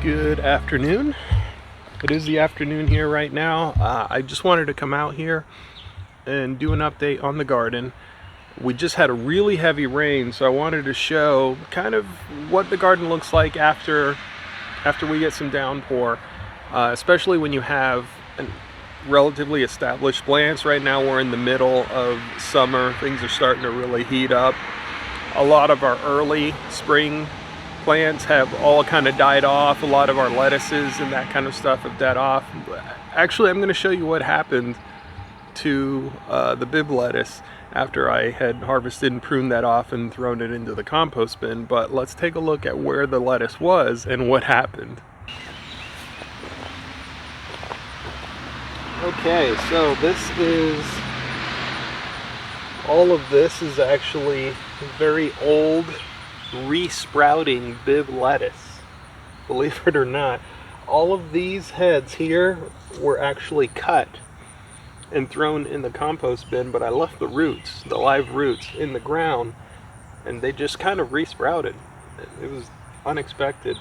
Good afternoon. It is the afternoon here right now. I just wanted to come out here and do an update on the garden. We just had a really heavy rain, so I wanted to show kind of what the garden looks like after we get some downpour, especially when you have relatively established plants. Right now we're in the middle of summer. Things are starting to really heat up. A lot of our early spring plants have all kind of died off. A lot of our lettuces and that kind of stuff have died off. Actually, I'm going to show you what happened to the Bibb lettuce after I had harvested and pruned that off and thrown it into the compost bin. But let's take a look at where the lettuce was and what happened. Okay, so all of this is actually very old re-sprouting Bibb lettuce. Believe it or not, all of these heads here were actually cut and thrown in the compost bin, but I left the roots, the live roots, in the ground, and they just kind of re-sprouted. It was unexpected.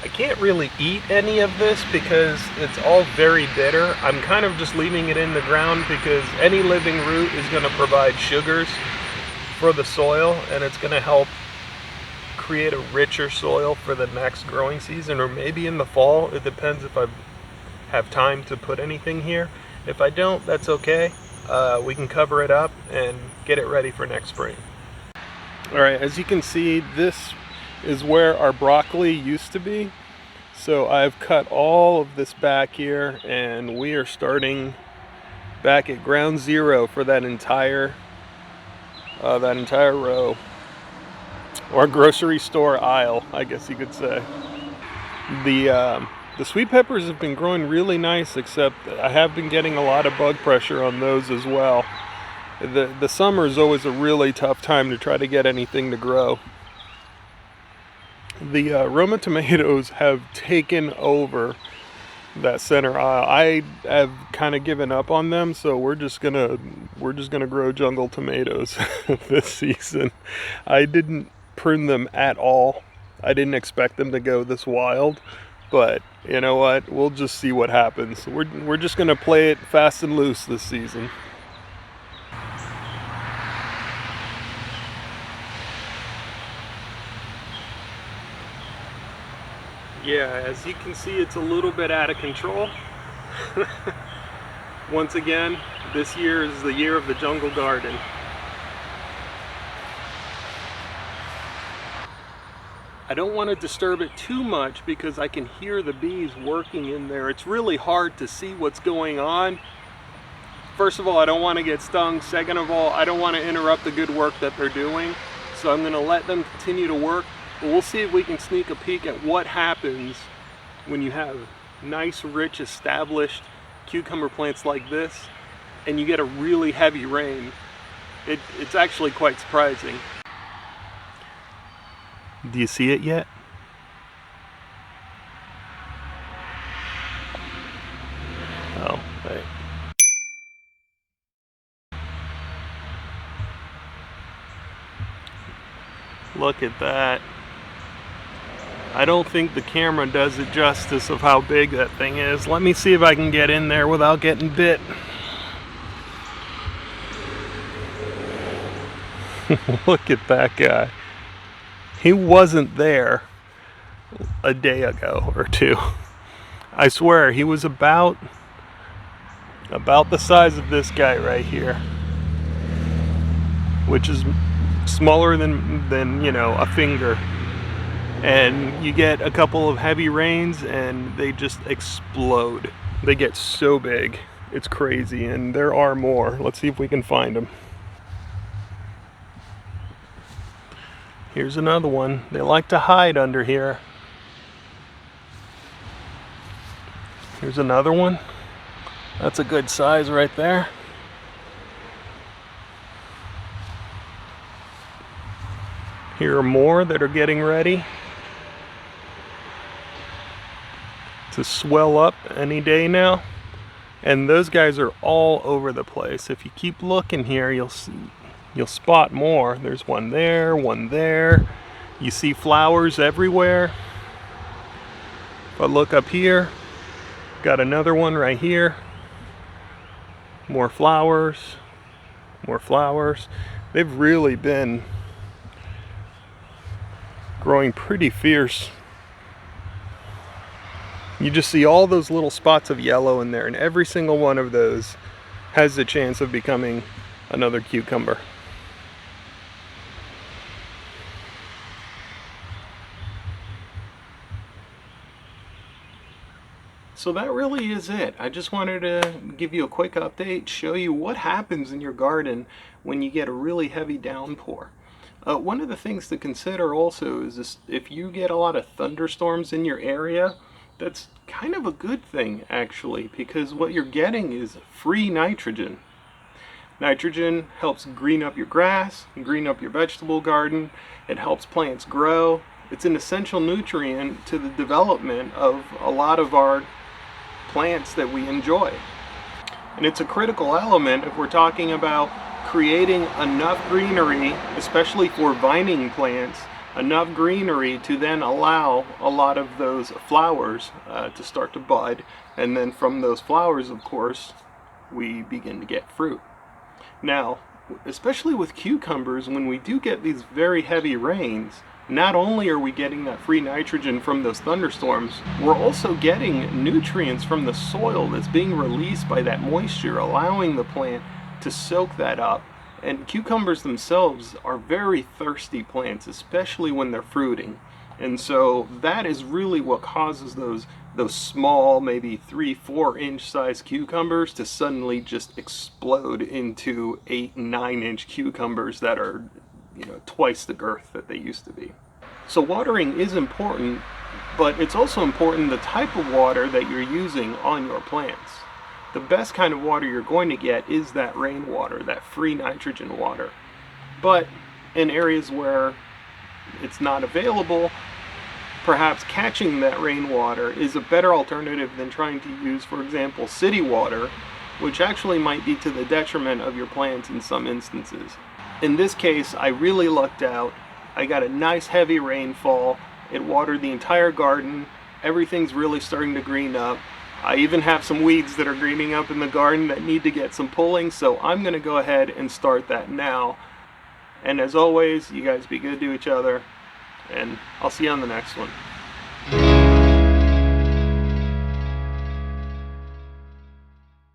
I can't really eat any of this because it's all very bitter. I'm kind of just leaving it in the ground because any living root is going to provide sugars for the soil, and it's going to help create a richer soil for the next growing season, or maybe in the fall. It depends if I have time to put anything here. If I don't, that's okay. We can cover it up and get it ready for next spring. Alright, as you can see, this is where our broccoli used to be. So I've cut all of this back here, and we are starting back at ground zero for that entire row, or grocery store aisle, I guess you could say. The sweet peppers have been growing really nice, except I have been getting a lot of bug pressure on those as well. The summer is always a really tough time to try to get anything to grow. The Roma tomatoes have taken over that center aisle. I have kind of given up on them, so we're just gonna grow jungle tomatoes this season. I didn't prune them at all. I didn't expect them to go this wild, but you know what? We'll just see what happens. We're just gonna play it fast and loose this season. Yeah, as you can see, it's a little bit out of control. Once again, this year is the year of the jungle garden. I don't want to disturb it too much because I can hear the bees working in there. It's really hard to see what's going on. First of all, I don't want to get stung. Second of all, I don't want to interrupt the good work that they're doing. So I'm going to let them continue to work. But we'll see if we can sneak a peek at what happens when you have nice, rich, established cucumber plants like this and you get a really heavy rain. It's actually quite surprising. Do you see it yet? Oh, wait. Look at that. I don't think the camera does it justice of how big that thing is. Let me see if I can get in there without getting bit. Look at that guy. He wasn't there a day ago or two. I swear, he was about the size of this guy right here, which is smaller than you know, a finger. And you get a couple of heavy rains and they just explode. They get so big, it's crazy. And there are more. Let's see if we can find them. Here's another one. They like to hide under here. Here's another one. That's a good size right there. Here are more that are getting ready to swell up any day now. And those guys are all over the place. If you keep looking here, you'll spot more. There's one there, one there. You see flowers everywhere. If I look up here, got another one right here. More flowers, more flowers. They've really been growing pretty fierce. You just see all those little spots of yellow in there, and every single one of those has the chance of becoming another cucumber. So that really is it. I just wanted to give you a quick update, show you what happens in your garden when you get a really heavy downpour. One of the things to consider also is this, if you get a lot of thunderstorms in your area, that's kind of a good thing actually, because what you're getting is free nitrogen. Nitrogen helps green up your grass, green up your vegetable garden. It helps plants grow. It's an essential nutrient to the development of a lot of our plants that we enjoy. And it's a critical element if we're talking about creating enough greenery, especially for vining plants, enough greenery to then allow a lot of those flowers to start to bud. And then from those flowers, of course, we begin to get fruit. Now, especially with cucumbers, when we do get these very heavy rains, not only are we getting that free nitrogen from those thunderstorms, we're also getting nutrients from the soil that's being released by that moisture, allowing the plant to soak that up. And cucumbers themselves are very thirsty plants, especially when they're fruiting. And so that is really what causes those small, maybe 3-4 inch size cucumbers to suddenly just explode into 8 and 9 inch cucumbers that are, you know, twice the girth that they used to be. So watering is important, but it's also important the type of water that you're using on your plants. The best kind of water you're going to get is that rainwater, that free nitrogen water. But in areas where it's not available, perhaps catching that rainwater is a better alternative than trying to use, for example, city water, which actually might be to the detriment of your plants in some instances. In this case, I really lucked out. I got a nice heavy rainfall. It watered the entire garden. Everything's really starting to green up. I even have some weeds that are greening up in the garden that need to get some pulling, so I'm going to go ahead and start that now. And as always, you guys be good to each other, and I'll see you on the next one.